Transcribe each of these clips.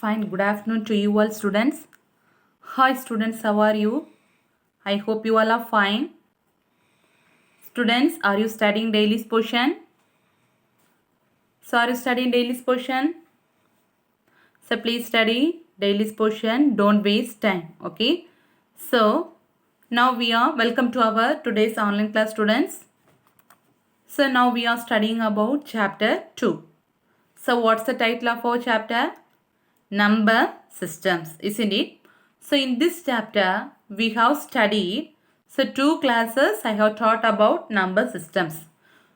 Fine, good afternoon to you all students. Hi students, how are you? I hope you all are fine. Students, are you studying daily portion? So are you studying daily portion? So please study daily portion, don't waste time, okay? So now we are, welcome to our today's online class students. So now we are studying about chapter 2. So what's the title of our chapter? Number systems, isn't it? So in this chapter we have studied, so 2 classes I have taught about number systems.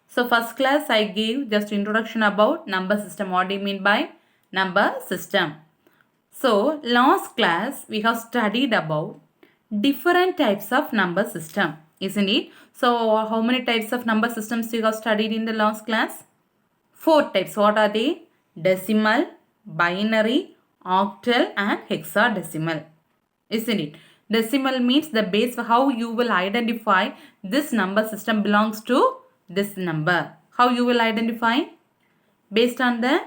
So first class I gave just introduction about number system. What do you mean by number system? So last class we have studied about different types of number system, isn't it? So how many types of number systems you have studied in the last class? 4 types. What are they? Decimal, binary, octal and hexadecimal. Isn't it? Decimal means the base, how you will identify this number system belongs to this number. How you will identify? Based on the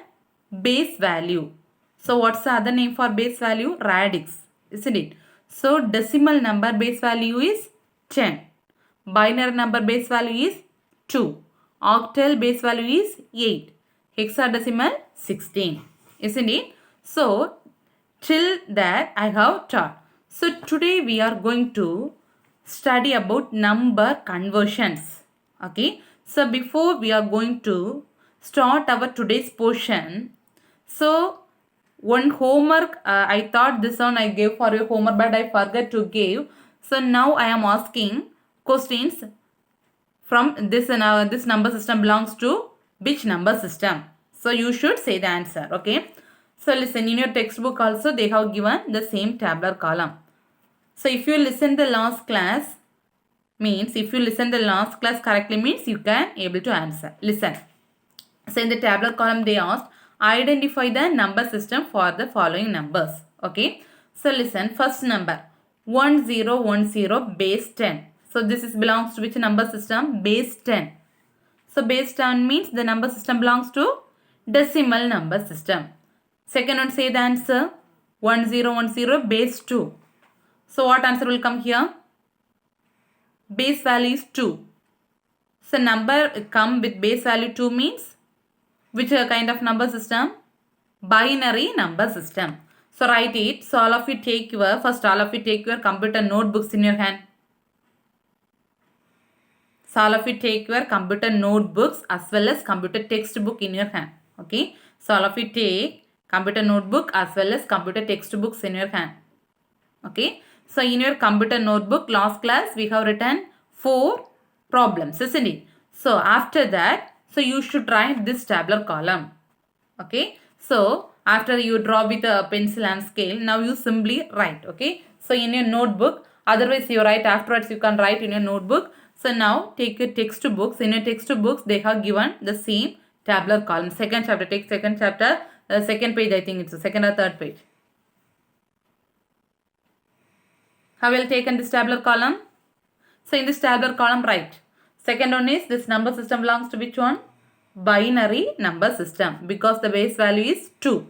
base value. So what's the other name for base value? Radix. Isn't it? So decimal number base value is 10. Binary number base value is 2. Octal base value is 8. Hexadecimal 16. Isn't it? So till that I have taught. So today we are going to study about number conversions. Okay. So before we are going to start our today's portion, so one homework, I thought this one I gave for your homework but I forgot to give. So now I am asking questions from this number system belongs to which number system. So you should say the answer. Okay. So listen, in your textbook also they have given the same tabular column. So if you listen the last class, means if you listen the last class correctly means you can able to answer. Listen. So in the tabular column they asked, identify the number system for the following numbers. Okay. So listen, first number 1010 base 10. So this is belongs to which number system? Base 10. So base 10 means the number system belongs to decimal number system. Second one, say the answer 1010 base 2. So what answer will come here? Base value is 2. So number come with base value 2 means which kind of number system? Binary number system. So write it. So all of you take your, first all of you take your computer notebooks in your hand. So all of you take your computer notebooks as well as computer textbook in your hand. Okay. So all of you take computer notebook as well as computer textbooks in your hand. Okay. So in your computer notebook last class we have written 4 problems, isn't it? So after that, so you should write this tabular column. Okay. So after you draw with a pencil and scale, now you simply write. Okay. So in your notebook, otherwise you write afterwards, you can write in your notebook. So now take your textbooks. In your textbooks, they have given the same tabular column. Second chapter, take second chapter, second page, I think it's the second or third page. How will taken this tabular column? So in this tabular column, write. Second one is this number system belongs to which one? Binary number system because the base value is 2.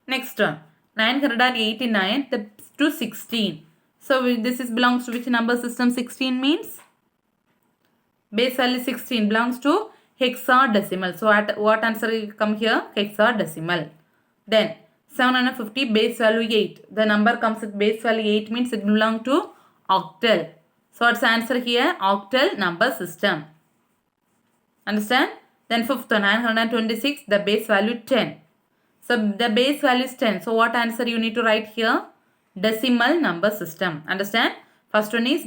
Next one, 989 to 16. So this is belongs to which number system? 16 means base value 16 belongs to hexadecimal. So what answer will come here? Hexadecimal. Then 750 base value 8. The number comes with base value 8 means it belongs to octal. So what's the answer here? Octal number system. Understand? Then fifth one, 926, the base value 10. So the base value is 10. So what answer you need to write here? Decimal number system. Understand? First one is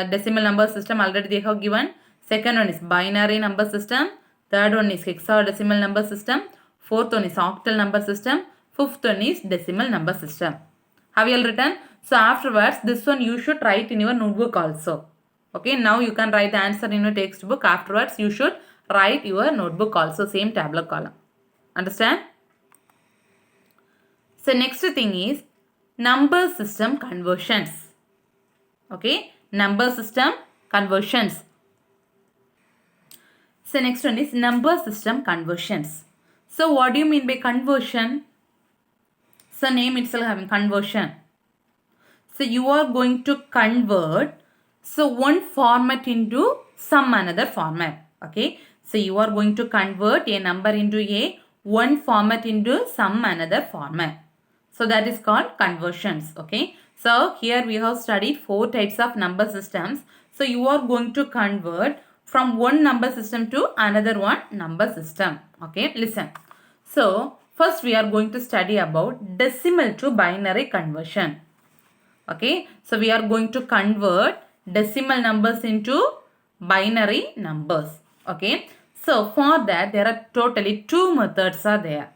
decimal number system, already they have given. Second one is binary number system. Third one is hexadecimal number system. Fourth one is octal number system. Fifth one is decimal number system. Have you all written? So afterwards, this one you should write in your notebook also. Okay, now you can write the answer in your textbook. Afterwards, you should write your notebook also, same tabular column. Understand? So next thing is number system conversions. Okay, number system conversions. So next one is number system conversions. So what do you mean by conversion? So name itself having conversion. So you are going to convert one format into some another format. Okay. So you are going to convert a number into one format into some another format. So that is called conversions. Okay. So here we have studied 4 types of number systems. So you are going to convert from one number system to another one number system. Okay. Listen. So first we are going to study about decimal to binary conversion. Okay, so we are going to convert decimal numbers into binary numbers. Okay, so for that there are totally 2 methods are there.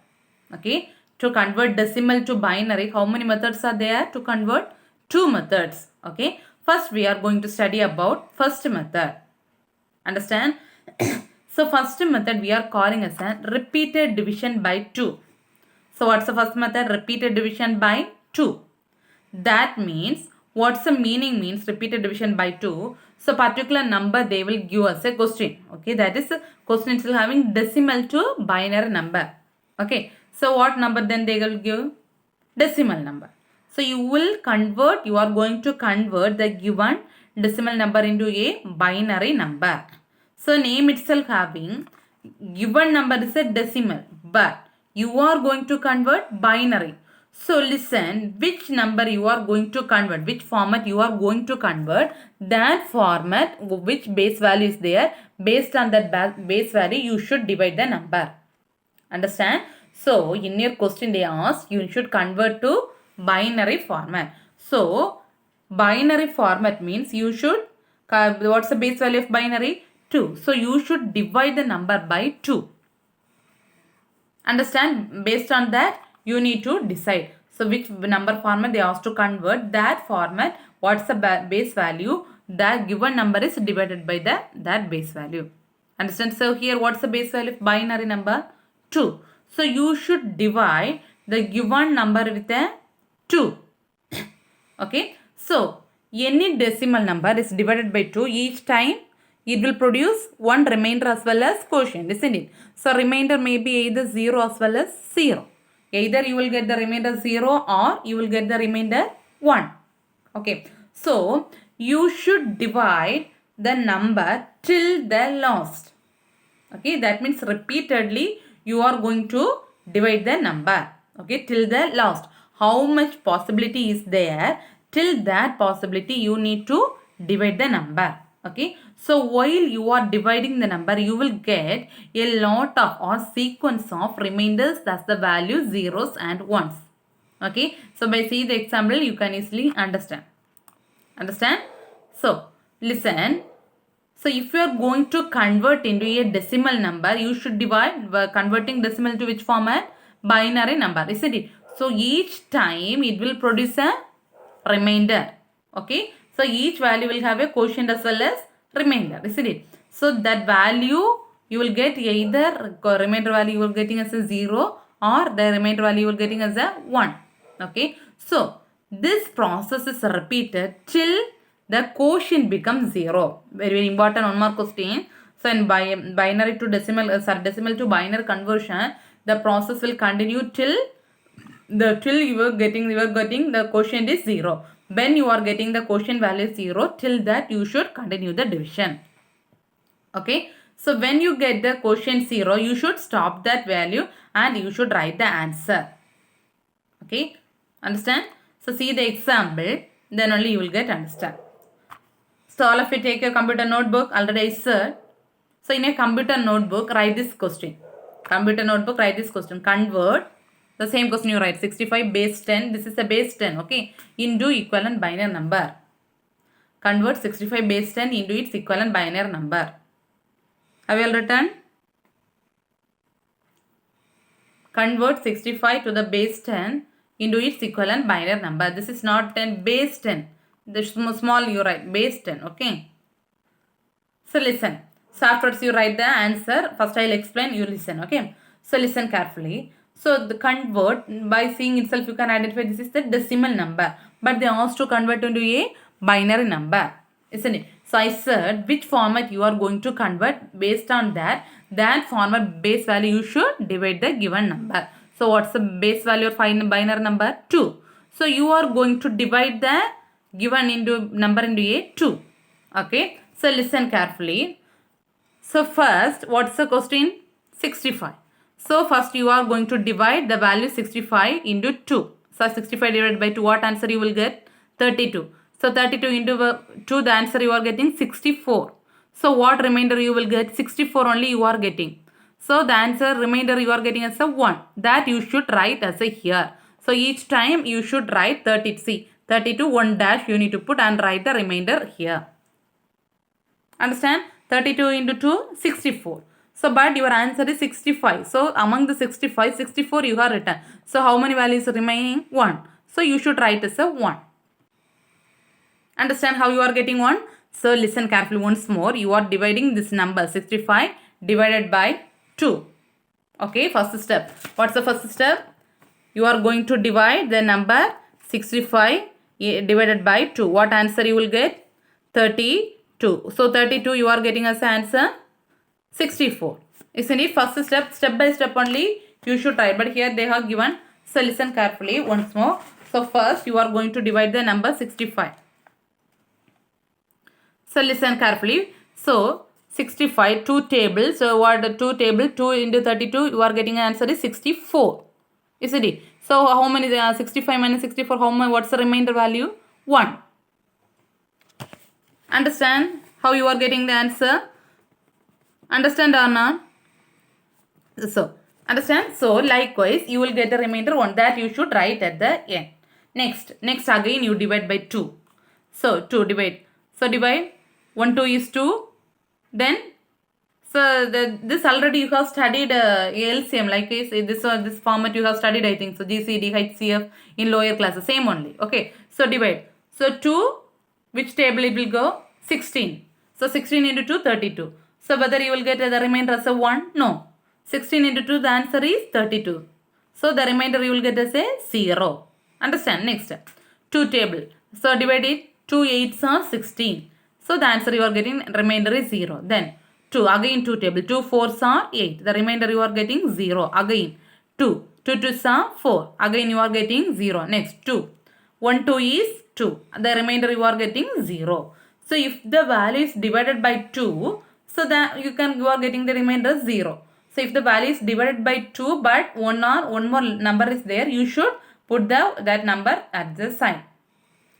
Okay, to convert decimal to binary, how many methods are there to convert? 2 methods. Okay, first we are going to study about first method. Understand? So first method we are calling as a repeated division by 2. So what's the first method? Repeated division by 2. That means, what's the meaning means repeated division by 2. So particular number they will give us a question. Okay, that is a question is having decimal to binary number. Okay, so what number then they will give? Decimal number. So you are going to convert the given decimal number into a binary number. So name itself having given number is a decimal, but you are going to convert binary. So listen, which number you are going to convert, which format you are going to convert, that format, which base value is there, based on that base value you should divide the number. Understand? So in your question they ask, you should convert to binary format. So binary format means you should, what's the base value of binary? 2. So you should divide the number by 2. Understand? Based on that you need to decide. So which number format they asked to convert, that format, what's the base value, that given number is divided by that base value. Understand? So here what's the base value of binary number? 2. So you should divide the given number with a 2. Okay. So any decimal number is divided by 2, each time it will produce one remainder as well as quotient, isn't it? So remainder may be either 0 as well as 0. Either you will get the remainder 0 or you will get the remainder 1. Okay. So you should divide the number till the last. Okay. That means repeatedly you are going to divide the number. Okay. Till the last. How much possibility is there? Till that possibility you need to divide the number. Okay. So while you are dividing the number, you will get a lot of or sequence of remainders, that's the value zeros and ones. Okay. So by seeing the example, you can easily understand. Understand? So listen. So if you are going to convert into a decimal number, you should divide, converting decimal to which format? Binary number, isn't it? So each time it will produce a remainder. Okay. So each value will have a quotient as well as remainder, isn't it? So that value you will get either remainder value you will getting as a 0 or the remainder value you will getting as a 1. Okay. So this process is repeated till the quotient becomes 0. Very, very important, one more question. So in binary to decimal, decimal to binary conversion, the process will continue till you are getting the quotient is 0. When you are getting the quotient value 0, till that you should continue the division. Okay. So when you get the quotient 0, you should stop that value and you should write the answer. Okay. Understand? So see the example, then only you will get understand. So all of you take your computer notebook, already I said. So in a computer notebook, write this question. Computer notebook, write this question. Convert the same question you write 65 base 10. This is a base 10. Okay. Into equivalent binary number. Convert 65 base 10 into its equivalent binary number. Have you all written? Convert 65 to the base 10 into its equivalent binary number. This is not 10, base 10. The small you write, base 10. Okay. So listen. So afterwards you write the answer. First I will explain, you listen. Okay. So listen carefully. So the convert, by seeing itself you can identify this is the decimal number. But they asked to convert into a binary number. Isn't it? So I said which format you are going to convert, based on that format base value you should divide the given number. So what's the base value of binary number? 2. So you are going to divide the given into number into a 2. Okay. So listen carefully. So first, what's the question? 65. So first you are going to divide the value 65 into 2. So 65 divided by 2, what answer you will get? 32. So 32 into 2, the answer you are getting 64. So what remainder you will get? 64 only you are getting. So the answer remainder you are getting as a 1. That you should write as a here. So each time you should write 30. See, 32 1 dash you need to put and write the remainder here. Understand? 32 into 2, 64. So, but your answer is 65. So, among the 65, 64 you have written. So, how many values are remaining? 1. So, you should write as a 1. Understand how you are getting 1? So, listen carefully once more. You are dividing this number 65 divided by 2. Okay, first step. What's the first step? You are going to divide the number 65 divided by 2. What answer you will get? 32. So 32 you are getting as answer 64. Isn't it? First step by step only you should try. But here they have given. So listen carefully once more. So first you are going to divide the number 65. So listen carefully. So 65, 2 tables. So what 2 table? 2 into 32 you are getting an answer is 64. Isn't it? So how many 65 minus 64? How many? What's the remainder value? 1. Understand how you are getting the answer? Understand or not? So, understand? So, likewise, you will get the remainder 1 that you should write at the end. Next again you divide by 2. So, 2 divide. So, divide 1, 2 is 2. Then, so this already you have studied LCM, like this format you have studied, I think. So, GCD, HCF in lower classes, same only. Okay. So, divide. So, 2. Which table it will go? 16. So 16 into 2, 32. So whether you will get the remainder as a 1? No. 16 into 2, the answer is 32. So the remainder you will get as a 0. Understand? Next. 2 table. So divide it. 2 8s are 16. So the answer you are getting remainder is 0. Then 2. Again 2 table. 2 4s are 8. The remainder you are getting 0. Again 2. 2 2s are 4. Again you are getting 0. Next 2. 1 2 is 2. The remainder you are getting 0. So if the value is divided by 2, so that you are getting the remainder 0. So if the value is divided by 2 but one more number is there, you should put that number at the sign.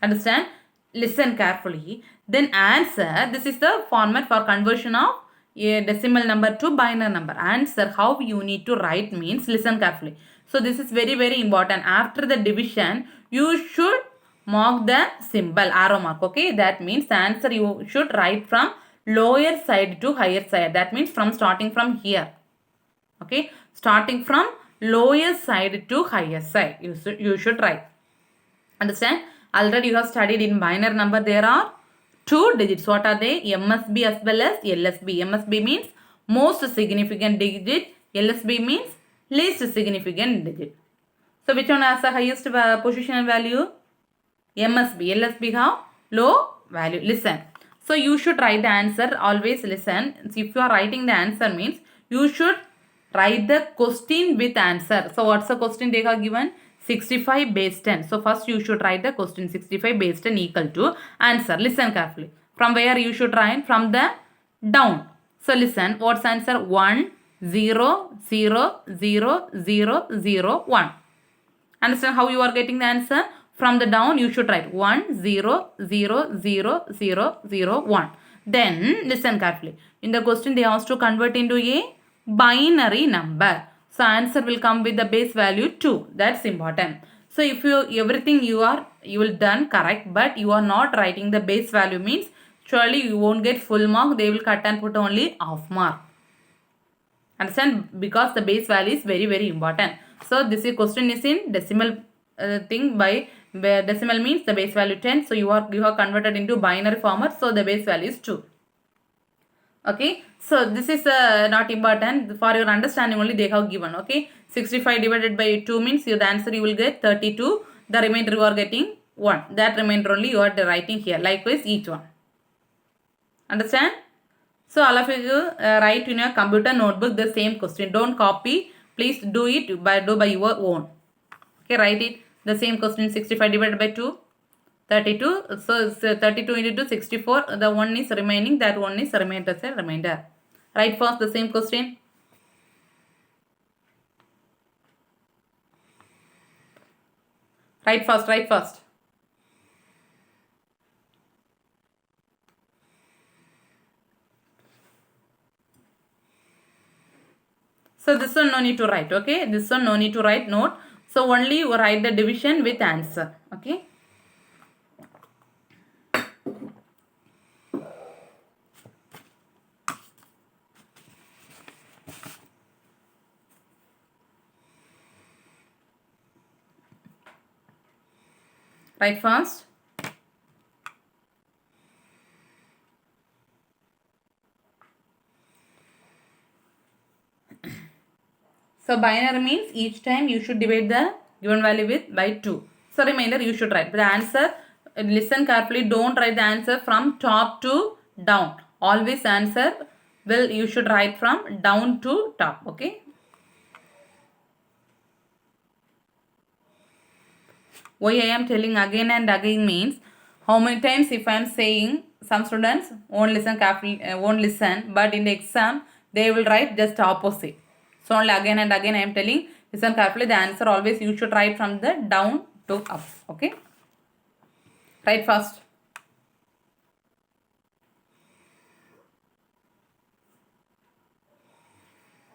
Understand? Listen carefully. Then answer. This is the format for conversion of a decimal number to binary number. Answer how you need to write means listen carefully. So this is very very important. After the division, you should mark the symbol, arrow mark. Okay, that means the answer you should write from lower side to higher side. That means from starting from here. Okay, starting from lower side to higher side. You should write. Understand? Already you have studied in binary number. There are 2 digits. What are they? MSB as well as LSB. MSB means most significant digit. LSB means least significant digit. So which one has the highest positional value? MSB. LSB have low value. Listen. So you should write the answer. Always listen. So if you are writing the answer means you should write the question with answer. So what's the question they have given? 65 base 10. So first you should write the question 65 base 10 equal to answer. Listen carefully. From where you should write? From the down. So listen. What's answer? 1 0 0 0 0 0 1. Understand how you are getting the answer? From the down you should write 1 0 0 0 0 0 1. Then listen carefully. In the question they asked to convert into a binary number. So answer will come with the base value 2. That's important. So if everything you will done correct, but you are not writing the base value means surely you won't get full mark. They will cut and put only half mark. Understand? Because the base value is very very important. So this question is in decimal thing. By decimal means the base value 10. So you have converted into binary format. So the base value is 2. Okay, so this is not important. For your understanding only they have given. Okay, 65 divided by 2 means the answer you will get 32. The remainder you are getting 1. That remainder only you are writing here. Likewise each one. Understand? So all of you write in your computer notebook the same question. Don't copy. Please do by your own. Okay, write it. The same question, 65 divided by 2, 32. So 32 into 2, 64. The one is remaining. That one is remained as a remainder. Write first the same question. Write first. So this one no need to write, okay? This one no need to write note. So only write the division with answer, okay? Write first. So binary means each time you should divide the given value with by 2. So remainder you should write. The answer, listen carefully, don't write the answer from top to down. Always answer you should write from down to top, okay? Why I am telling again and again means how many times if I am saying some students won't listen carefully, won't listen, but in the exam they will write just opposite. So only again and again I am telling, listen carefully, the answer always you should write from the down to up, okay? Write first.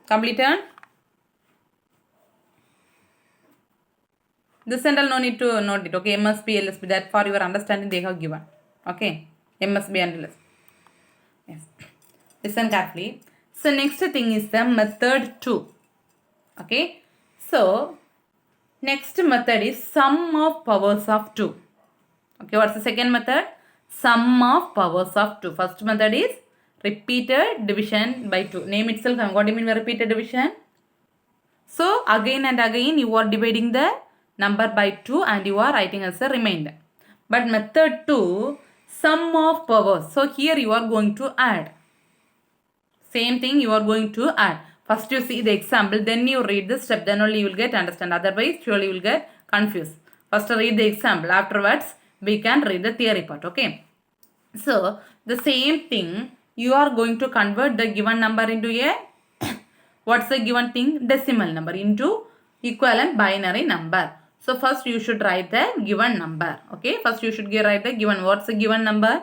Completed? This central no need to note it, okay? MSB, LSB, that for your understanding they have given, okay? MSB and LSB. Yes. Listen carefully. So next thing is the method 2, okay? So next method is sum of powers of 2. Okay, what's the second method? Sum of powers of 2. First method is repeated division by 2. Name itself, what do you mean by repeated division? So again and again you are dividing the number by 2 and you are writing as a remainder. But method 2, sum of powers. So here you are going to add. Same thing you are going to add. First you see the example, then you read the step, then only you will get understand. Otherwise surely you will get confused. First read the example, afterwards we can read the theory part, okay? So the same thing, you are going to convert the given number into a what's the given thing? Decimal number into equivalent binary number. So first you should write the given number, okay? First you should write the given. What's the given number?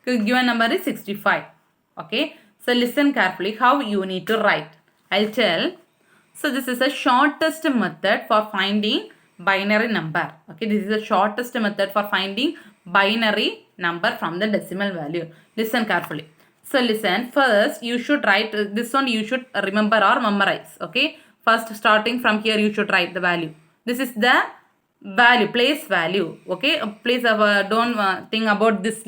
The given number is 65, okay? So listen carefully how you need to write. I'll tell. So this is a shortest method for finding binary number. Okay, this is the shortest method for finding binary number from the decimal value. Listen carefully. So listen, first you should write this one, you should remember or memorize. Okay, first starting from here you should write the value. This is the value, place value. Okay, please don't think about this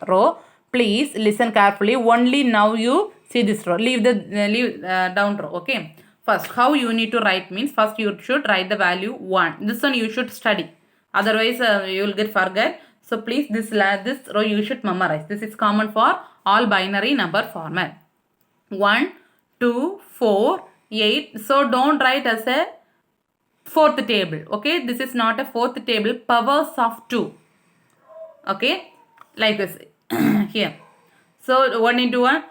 row. Please listen carefully. Only now you see this row. Leave down row. Okay. First, how you need to write means first you should write the value 1. This one you should study. Otherwise you will get forget. So please this row you should memorize. This is common for all binary number format. 1, 2, 4, 8. So don't write as a fourth table. Okay. This is not a fourth table. Powers of 2. Okay. Like this. Here. So 1 into 1.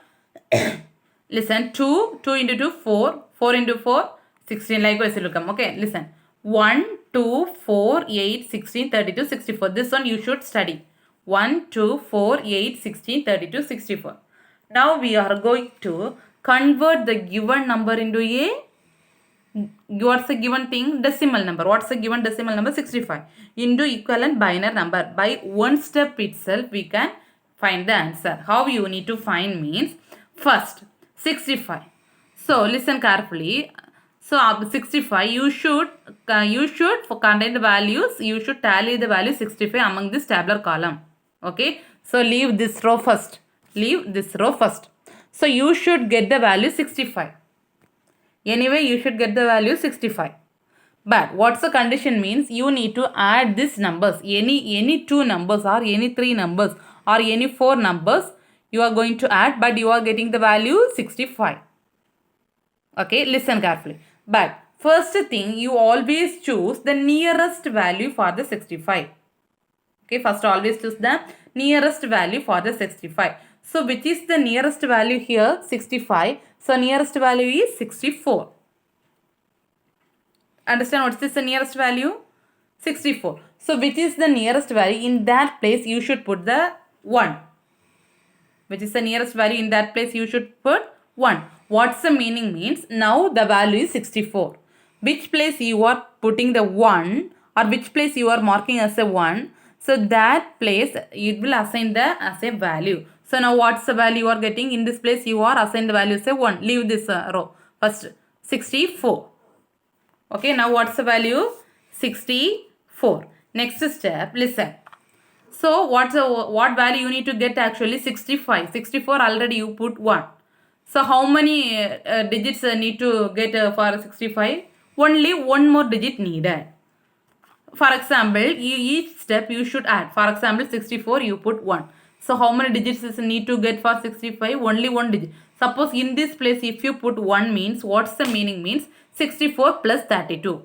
Listen. 2 into 2, 4. 4 into 4, 16. Likewise it will come. Okay. Listen. 1, 2, 4, 8, 16, 32, 64. This one you should study. 1, 2, 4, 8, 16, 32, 64. Now we are going to convert the given number into a what's the given thing? Decimal number. What's the given decimal number? 65. Into equivalent binary number. By one step itself we can find the answer. How you need to find means first 65. So listen carefully. So 65 you should for contain the values you should tally the value 65 among this tabular column. Okay. So leave this row first. Leave this row first. So you should get the value 65. Anyway you should get the value 65. But what's the condition means you need to add these numbers. Any 2 numbers or any 3 numbers or any 4 numbers you are going to add, but you are getting the value 65. Okay, listen carefully. But first thing, you always choose the nearest value for the 65. Okay, first always choose the nearest value for the 65. So which is the nearest value here? 65. So nearest value is 64. Understand what's this the nearest value? 64. So which is the nearest value? In that place you should put the 1. Which is the nearest value? In that place you should put 1. What's the meaning means? Now the value is 64. Which place you are putting the 1 or which place you are marking as a 1. So that place it will assign the as a value. So now what's the value you are getting? In this place you are assign the value as a 1. Leave this row. First 64. Okay, now what's the value? 64. Next step, listen. So what value you need to get actually? 65. 64 already you put 1. So how many digits need to get for 65? Only one more digit needed. For example, each step you should add. For example, 64 you put 1. So how many digits is need to get for 65? Only one digit. Suppose in this place if you put 1 means, what's the meaning means? 64 plus 32.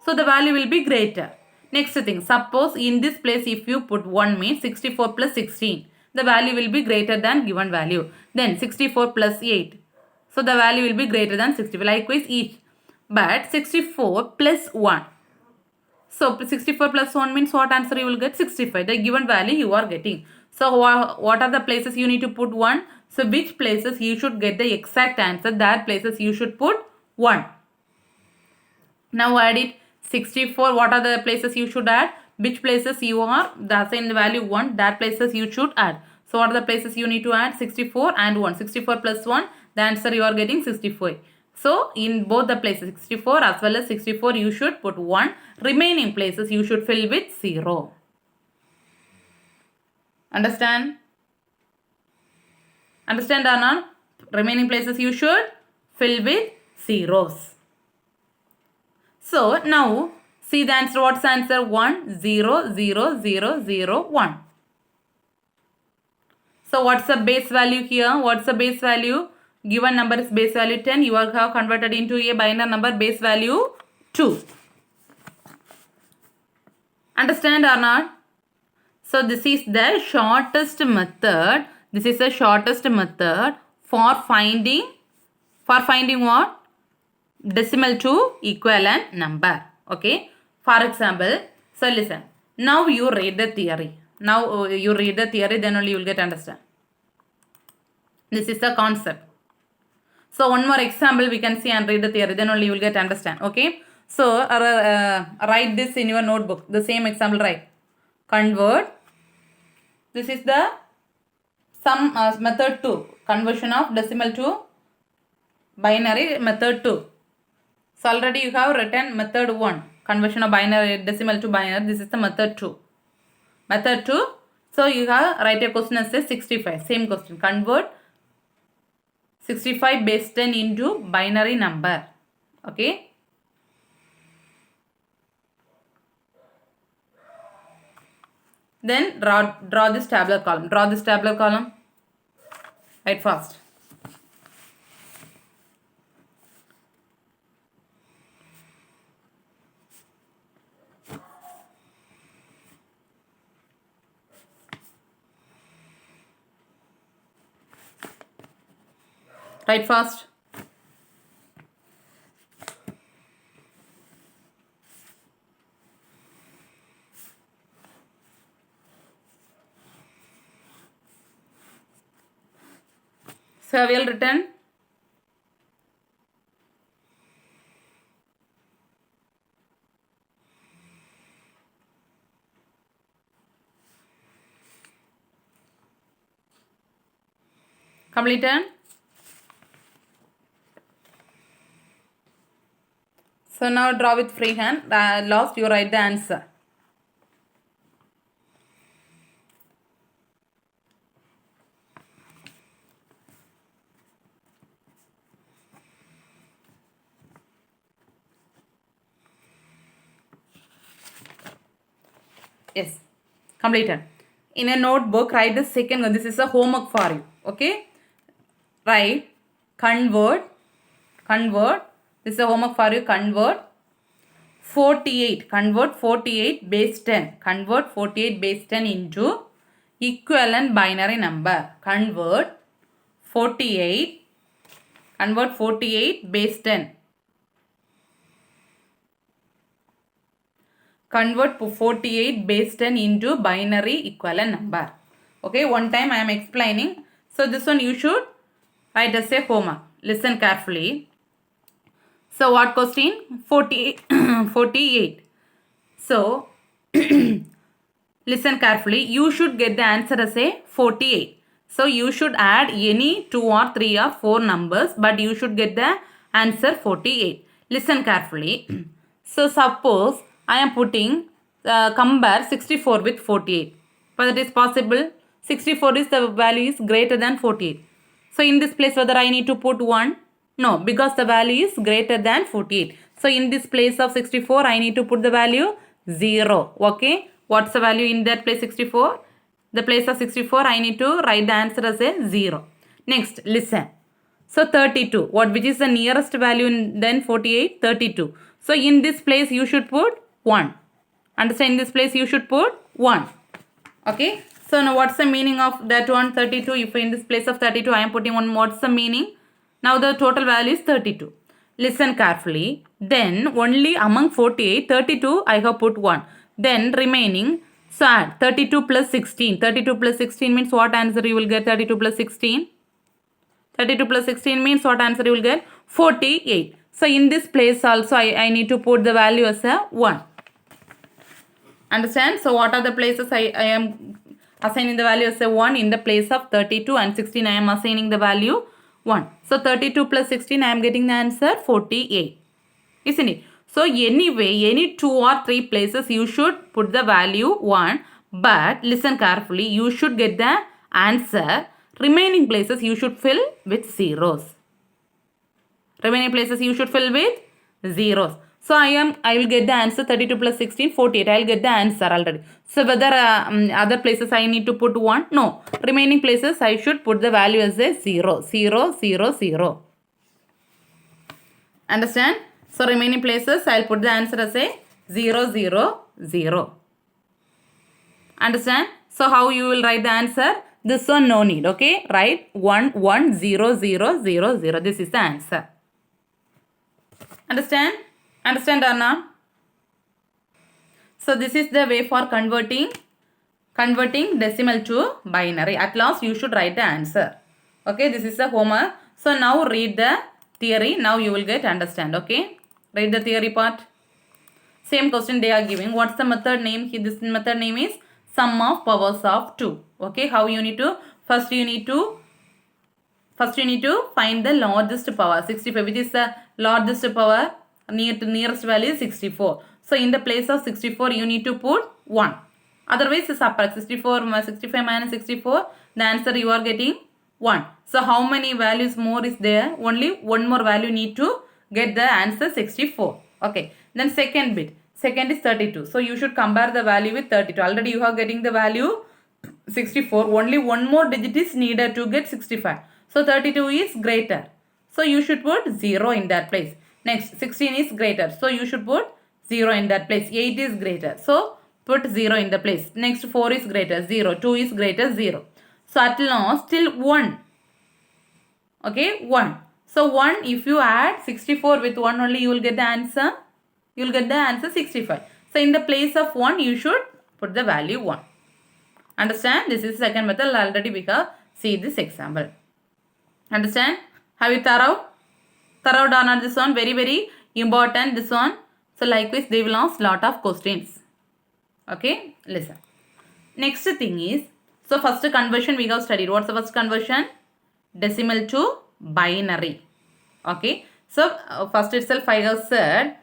So the value will be greater. Next thing, suppose in this place if you put 1 means 64 plus 16. The value will be greater than given value. Then 64 plus 8. So the value will be greater than 65. Likewise each. But 64 plus 1. So 64 plus 1 means what answer you will get? 65. The given value you are getting. So what are the places you need to put 1? So which places you should get the exact answer? That places you should put 1. Now add it. 64. What are the places you should add? Which places you are assign the value 1? That places you should add. So what are the places you need to add? 64 and 1. 64 plus 1. The answer you are getting 64. So in both the places 64 as well as 64 you should put 1. Remaining places you should fill with 0. Understand? Understand or not? Remaining places you should fill with zeros. So now see the answer. What's the answer? 1 0 0 0 0 1. So what's the base value here? What's the base value? Given number is base value 10. You have converted into a binary number base value 2. Understand or not? So this is the shortest method. This is the shortest method for finding what? Decimal to equivalent number. Okay. For example, so listen. Now you read the theory. Now you read the theory, then only you will get understand. This is the concept. So one more example we can see and read the theory, then only you will get understand. Okay. So write this in your notebook. The same example write. Convert. This is the sum method 2. Conversion of decimal to binary method 2. So already you have written method 1. Conversion of binary decimal to binary. This is the method 2. Method 2. So you have write a question as say 65. Same question. Convert 65 base 10 into binary number. Okay. Then draw this tabular column. Draw this tabular column. Write fast. Write fast. So have you all written? Completed? So now draw with free hand. Last you write the answer. Yes, completed. In a notebook, write the second one. This is a homework for you. Okay. Write convert This is a homework for you. Convert 48. Convert 48 base 10. Convert 48 base 10 into equivalent binary number. Convert 48. Convert 48 base 10. Convert 48 base 10 into binary equivalent number. Okay, one time I am explaining. So this one you should write as a homework. Listen carefully. So what question? 48. 48. So listen carefully. You should get the answer as a 48. So you should add any 2 or 3 or 4 numbers, but you should get the answer 48. Listen carefully. So suppose I am putting compare 64 with 48. But it is possible. 64 is the value is greater than 48. So in this place whether I need to put 1? No, because the value is greater than 48. So in this place of 64 I need to put the value 0. Okay. What's the value in that place 64? The place of 64 I need to write the answer as a 0. Next, listen. So 32. Which is the nearest value in then 48? 32. So in this place you should put 1. Understand, in this place you should put 1. Okay. So now what's the meaning of that one 32? If in this place of 32 I am putting 1, what's the meaning? Now the total value is 32. Listen carefully. Then only among 48, 32 I have put 1. Then remaining, so add 32 plus 16. 32 plus 16 means what answer you will get? 32 plus 16. 32 plus 16 means what answer you will get? 48. So in this place also I need to put the value as a 1. Understand? So what are the places I am assigning the value as a 1? In the place of 32 and 16 I am assigning the value 1. So 32 plus 16 I am getting the answer 48. Isn't it? So anyway, any 2 or 3 places you should put the value 1. But listen carefully, you should get the answer. Remaining places you should fill with zeros. Remaining places you should fill with zeros. So I will get the answer 32 plus 16, 48. I will get the answer already. So whether other places I need to put 1? No. Remaining places I should put the value as a 0. 0, 0, 0. Understand? So remaining places I will put the answer as a 0, 0, 0. Understand? So how you will write the answer? This one no need. Okay? Write 1, 1, 0, 0, 0, 0. This is the answer. Understand? Understand or not? So this is the way for converting decimal to binary. At last you should write the answer. Okay? This is the homework. So now read the theory. Now you will get understand. Okay? Read the theory part. Same question they are giving. What's the method name? This method name is sum of powers of 2. Okay, how you need to? First you need to find the largest power. 65, which is the largest power. Nearest value is 64. So in the place of 64 you need to put 1. Otherwise subtract 65 minus 64. The answer you are getting 1. So how many values more is there? Only one more value need to get the answer 64. Okay. Then second bit. Second is 32. So you should compare the value with 32. Already you are getting the value 64. Only one more digit is needed to get 65. So 32 is greater. So you should put 0 in that place. Next 16 is greater. So you should put 0 in that place. 8 is greater. So put 0 in the place. Next 4 is greater. 0. 2 is greater. 0. So at last still 1. Okay, 1. So 1, if you add 64 with 1 only, you will get the answer. You will get the answer 65. So in the place of 1, you should put the value 1. Understand? This is second method. Already we have see this example. Understand? Have you thorough? Thorough done on this one. Very, very important this one. So likewise, they will ask lot of questions. Okay? Listen. Next thing is, so first conversion we have studied. What's the first conversion? Decimal to binary. Okay. So first itself I have said,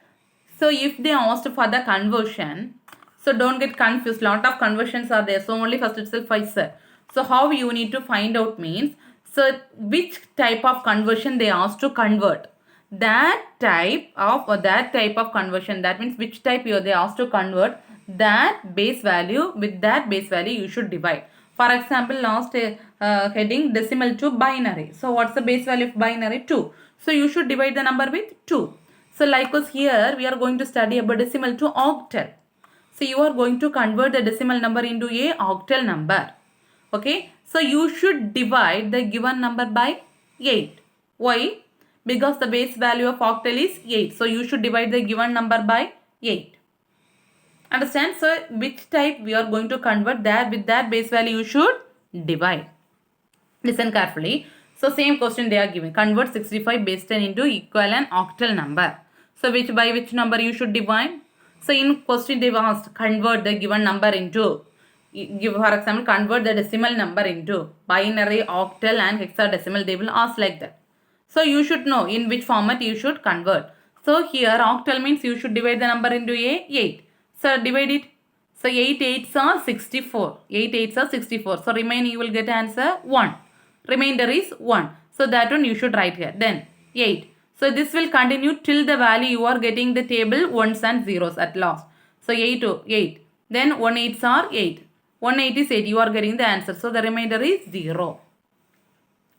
so if they asked for the conversion, so don't get confused. Lot of conversions are there. So only first itself I said. So how you need to find out means, so which type of conversion they asked to convert. That type of conversion, that means which type they asked to convert, that base value, with that base value you should divide. For example, last heading decimal to binary. So what's the base value of binary? 2. So you should divide the number with 2. So likewise here we are going to study about decimal to octal. So you are going to convert the decimal number into a octal number. Okay. So you should divide the given number by 8. Why? Because the base value of octal is 8. So you should divide the given number by 8. Understand? So which type we are going to convert, that with that base value you should divide. Listen carefully. So same question they are giving. Convert 65 base 10 into equivalent octal number. So by which number you should divide? So in question they asked convert the given number into, give for example, convert the decimal number into binary, octal and hexadecimal. They will ask like that. So you should know in which format you should convert. So here octal means you should divide the number into a 8. So divide it. So 8 8s are 64. 8 8s are 64. So remaining you will get answer 1. Remainder is 1. So that one you should write here. Then 8. So this will continue till the value you are getting the table ones and zeros at last. So 8 to 8. Then 1 8s are 8. 1 8 is 8. You are getting the answer. So the remainder is 0.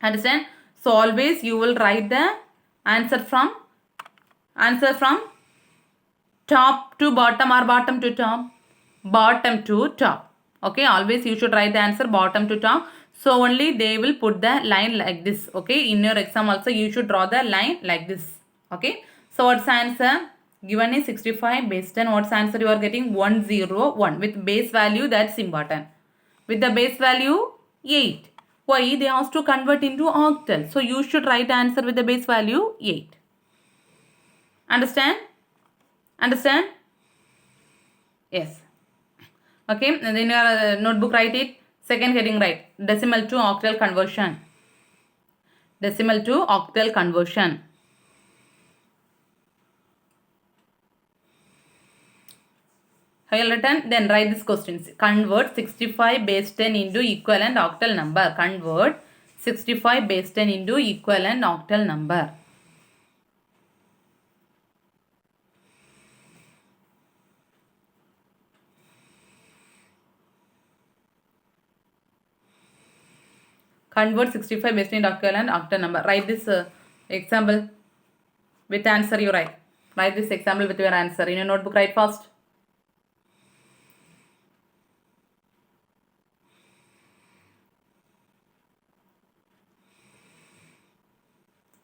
Understand? So always you will write the answer from top to bottom or bottom to top. Bottom to top. Okay, always you should write the answer bottom to top. So only they will put the line like this. Okay, in your exam also you should draw the line like this. Okay, so what's the answer? Given is 65 base 10. What's the answer? You are getting 101 with base value, that's important. With the base value 8. Why? They asked to convert into octal. So you should write answer with the base value 8. Understand? Understand? Yes. Okay, and then your notebook write it. Second heading write decimal to octal conversion. Decimal to octal conversion. Have you written? Then write this questions. Convert 65 base 10 into equivalent octal number. Convert 65 base 10 into equivalent octal number. Convert 65 base 10 into equivalent octal number. Write this example with answer you write. Write this example with your answer. In your notebook write first.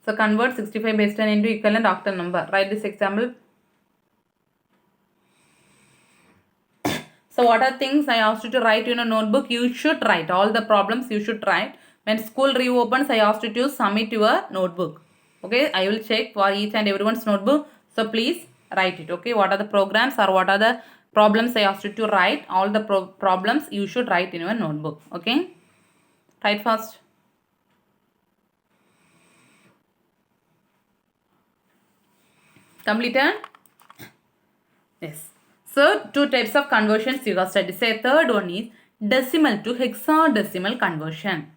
So convert 65 base 10 into equivalent octal number. Write this example. So what are things I asked you to write in a notebook? You should write. All the problems you should write. When school reopens, I asked you to submit your notebook. Okay, I will check for each and everyone's notebook. So please write it. Okay, what are the programs or what are the problems I asked you to write? All the problems you should write in your notebook. Okay, write fast. Completed? Yes. So two types of conversions you have studied. Say third one is decimal to hexadecimal conversion.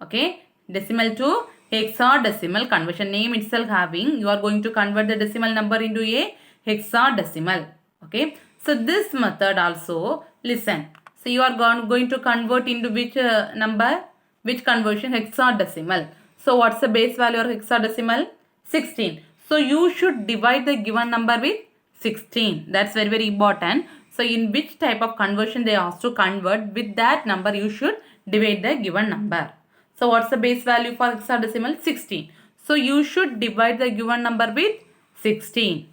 Okay, decimal to hexadecimal conversion. Name itself having, you are going to convert the decimal number into a hexadecimal. Okay, so this method also, listen. So you are going to convert into which number? Which conversion? Hexadecimal. So what's the base value of hexadecimal? 16. So you should divide the given number with 16. That's very, very important. So in which type of conversion they asked to convert, with that number you should divide the given number. So what's the base value for hexadecimal? 16. So you should divide the given number with 16.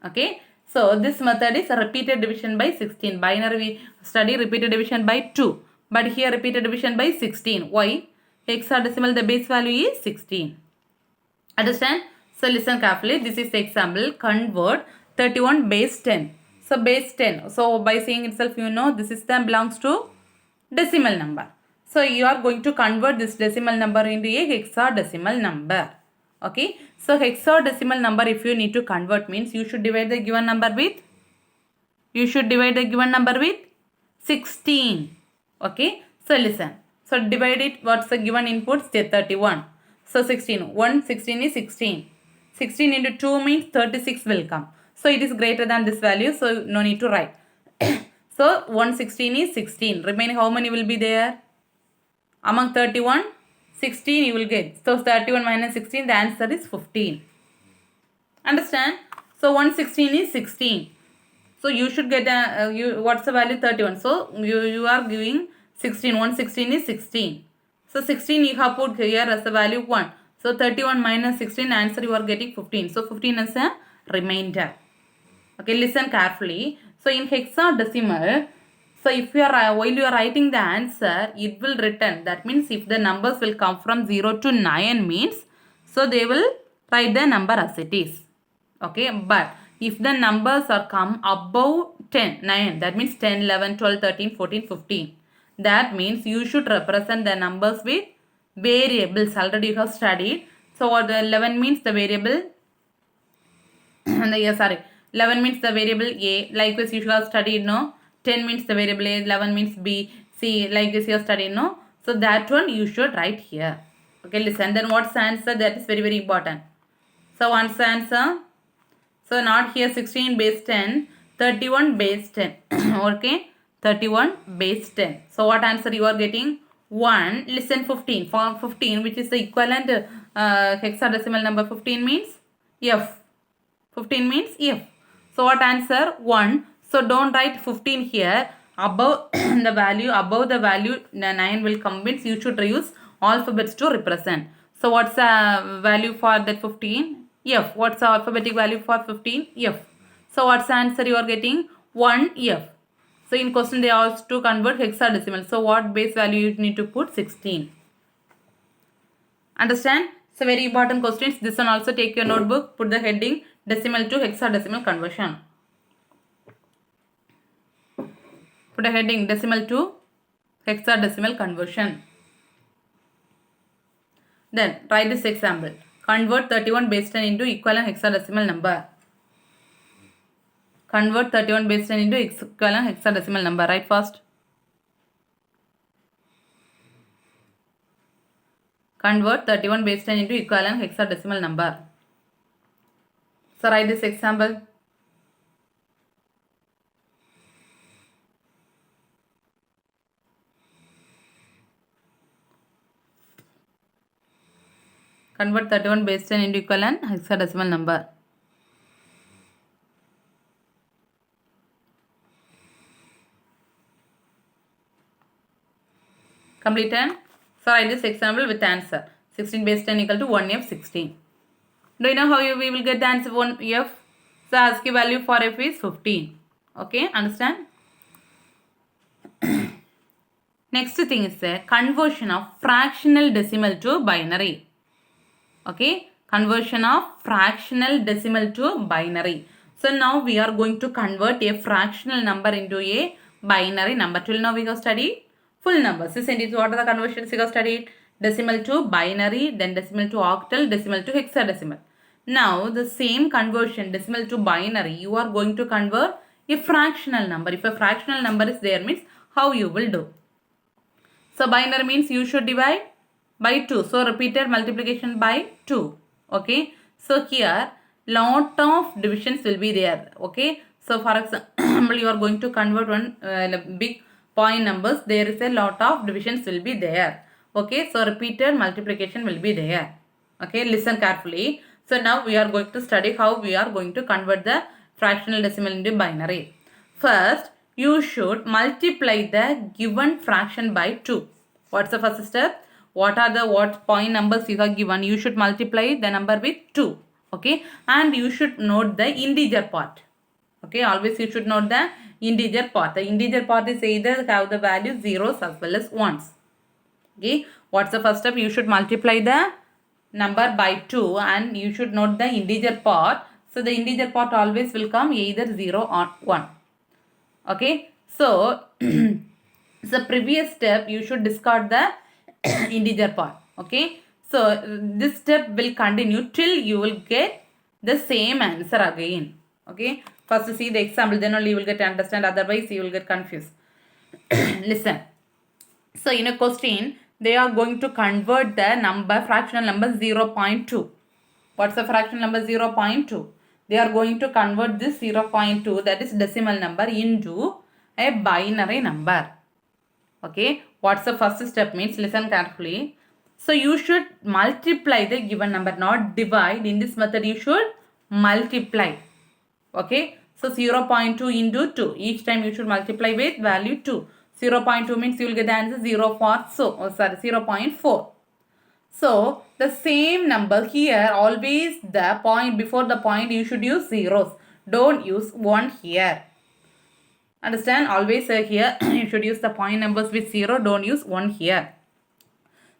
Okay. So this method is a repeated division by 16. Binary we study repeated division by 2. But here repeated division by 16. Why? Hexadecimal, the base value is 16. Understand? So listen carefully. This is the example. Convert 31 base 10. So base 10. So by saying itself, you know this system belongs to decimal number. So you are going to convert this decimal number into a hexadecimal number. Okay. So hexadecimal number, if you need to convert, means you should divide the given number with 16. Okay. So listen. So divide it. What's the given input? Say 31. So 16. 16 is 16. 16 into 2 means 36 will come. So it is greater than this value. So no need to write. So 116 is 16. Remaining how many will be there? Among 31, 16 you will get. So 31 minus 16, the answer is 15. Understand? So 116 is 16. So you should get what's the value? 31. So you are giving 16. 116 is 16. So 16 you have put here as the value 1. So 31 minus 16, answer you are getting 15. So 15 is a remainder. Okay, listen carefully. So in hexadecimal, so if you are while you are writing the answer, it will return. That means if the numbers will come from 0 to 9 means, so they will write the number as it is. Okay, but if the numbers are come above 10, 9, that means 10, 11, 12, 13, 14, 15. That means you should represent the numbers with variables. Already you have studied. So what the 11 means the variable, yeah, sorry. 11 means the variable A. Likewise, you should have studied, no? 10 means the variable A. 11 means B. C. Like this you have studied, no? So that one you should write here. Okay, listen. Then what's the answer? That is very, very important. So what's the answer? So not here 16 base 10. 31 base 10. Okay. 31 base 10. So what answer you are getting? 1. Listen, 15. For 15, which is the equivalent hexadecimal number, 15 means F. 15 means F. So what answer? 1. So don't write 15 here. Above the value 9 will come, means you should use alphabets to represent. So what's the value for that 15? F. What's the alphabetic value for 15? F. So what's the answer you are getting? 1 F. So in question they asked to convert hexadecimal. So what base value you need to put? 16. Understand? So very important questions. This one also take your notebook. Put the heading decimal to hexadecimal conversion. Put a heading decimal to hexadecimal conversion. Then write this example. Convert 31 base 10 into equivalent hexadecimal number. Convert 31 base 10 into equivalent hexadecimal number. Write first. Convert 31 base 10 into equivalent hexadecimal number. So write this example. Convert 31 base 10 into equivalent hexadecimal number. Completed? So write this example with answer. 16 base 10 equal to 1F16. Do you know how we will get the answer 1F? So ASCII value for F is 15. Okay, understand? Next thing is the conversion of fractional decimal to binary. Okay, conversion of fractional decimal to binary. So now we are going to convert a fractional number into a binary number. Till now we have studied full numbers. Isn't it? What are the conversions we have studied? Decimal to binary, then decimal to octal, decimal to hexadecimal. Now the same conversion, decimal to binary, you are going to convert a fractional number. If a fractional number is there, means how you will do. So binary means you should divide by 2. So repeated multiplication by 2. Okay. So here lot of divisions will be there. Okay. So for example, you are going to convert one big point numbers. There is a lot of divisions will be there. Okay. So repeated multiplication will be there. Okay. Listen carefully. So now we are going to study how we are going to convert the fractional decimal into binary. First, you should multiply the given fraction by 2. What's the first step? What point numbers you have given? You should multiply the number with 2. Okay. And you should note the integer part. Okay. Always you should note the integer part. The integer part is either have the value zeros as well as ones. Okay. What's the first step? You should multiply the number by 2 and you should note the integer part. So the integer part always will come either 0 or 1. Okay. So the previous step you should discard the integer part. Okay. So this step will continue till you will get the same answer again. Okay. First see the example, then only you will get to understand, otherwise you will get confused. Listen. So in a question, they are going to convert the number, fractional number 0.2. What's the fractional number? 0.2. They are going to convert this 0.2, that is decimal number, into a binary number. Okay. What's the first step means? Listen carefully. So you should multiply the given number, not divide. In this method, you should multiply. Okay, so 0.2 into 2. Each time you should multiply with value 2. 0.2 means you will get the answer 0.4. So the same number here, always the point before the point you should use zeros. Don't use 1 here. Understand? Always here you should use the point numbers with 0. Don't use 1 here.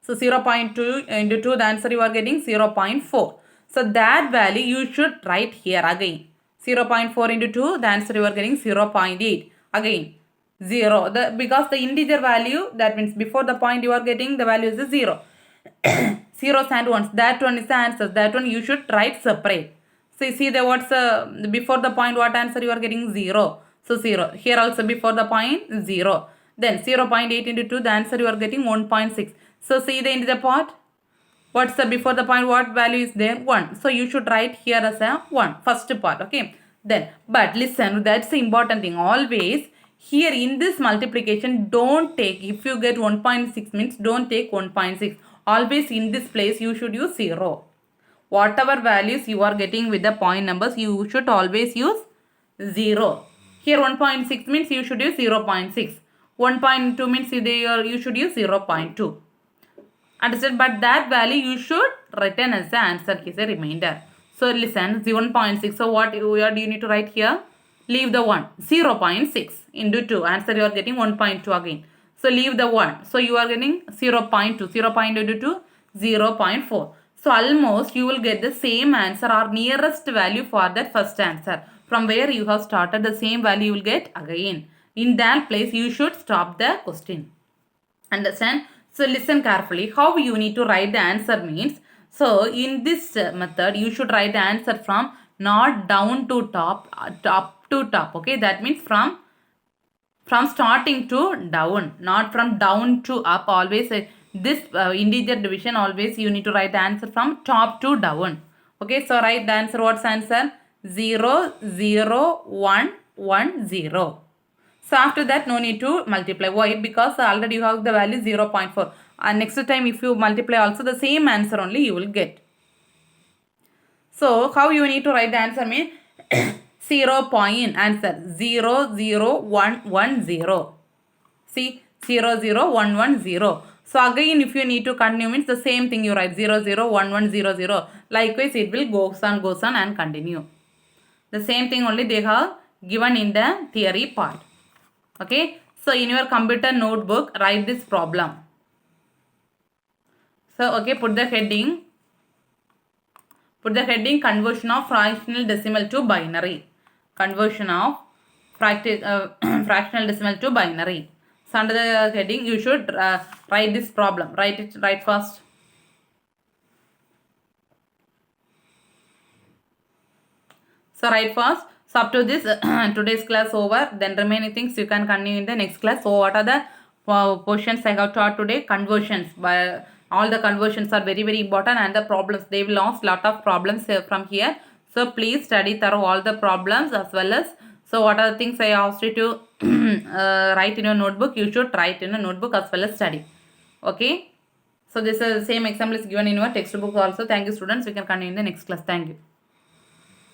So 0.2 into 2, the answer you are getting 0.4. So that value you should write here again. 0.4 into 2, the answer you are getting 0.8. Again 0. Because the integer value, that means before the point you are getting, the value is a 0. Zeros and ones. That one is the answer. That one you should write separate. So you see the what's before the point, what answer you are getting? 0. So 0. Here also before the point 0. Then 0.8 into 2, the answer you are getting 1.6. So see the integer part. What's the before the point, what value is there? 1. So you should write here as a 1. First part. Okay. Then but listen, that's the important thing. Always here in this multiplication, don't take, if you get 1.6 means don't take 1.6. Always in this place you should use 0. Whatever values you are getting with the point numbers, you should always use 0. Here 1.6 means you should use 0.6. 1.2 means you should use 0.2. Understand? But that value you should written as the answer is a reminder. So listen, 1.6. So what do you need to write here? Leave the 1. 0.6 into 2. Answer you are getting 1.2 again. So leave the 1. So you are getting 0.2. 0.2 into 2, 0.4. So almost you will get the same answer or nearest value for that first answer. From where you have started, the same value you will get again. In that place you should stop the question. Understand? So listen carefully. How you need to write the answer means, so in this method you should write the answer from not down to top, top to top. Okay, that means from starting to down, not from down to up. Always this integer division, always you need to write the answer from top to down. Okay, so write the answer. What's answer? 0 0 1 1 0. So after that no need to multiply. Why? Because already you have the value 0.4. And next time if you multiply also the same answer only you will get. So how you need to write the answer means 0 point answer 0 0 1 1 0. See 0 0 1 1 0. So again if you need to continue means the same thing you write 0 0 1 1 0 0. Likewise it will goes on and continue. The same thing only they have given in the theory part. Okay, so in your computer notebook write this problem. So okay, put the heading conversion of fractional decimal to binary. Conversion of fractional decimal to binary. So under the heading you should write this problem. Write first. So write first. So up to this today's class over. Then remaining things you can continue in the next class. So what are the questions I have taught today? Conversions. By all the conversions are very important, and the problems, they will ask lot of problems from here. So please study thorough all the problems as well as, so what are the things I asked you to write in your notebook? You should write in a notebook as well as study. Okay. So this is the same example is given in your textbook also. Thank you students. We can continue in the next class. Thank you.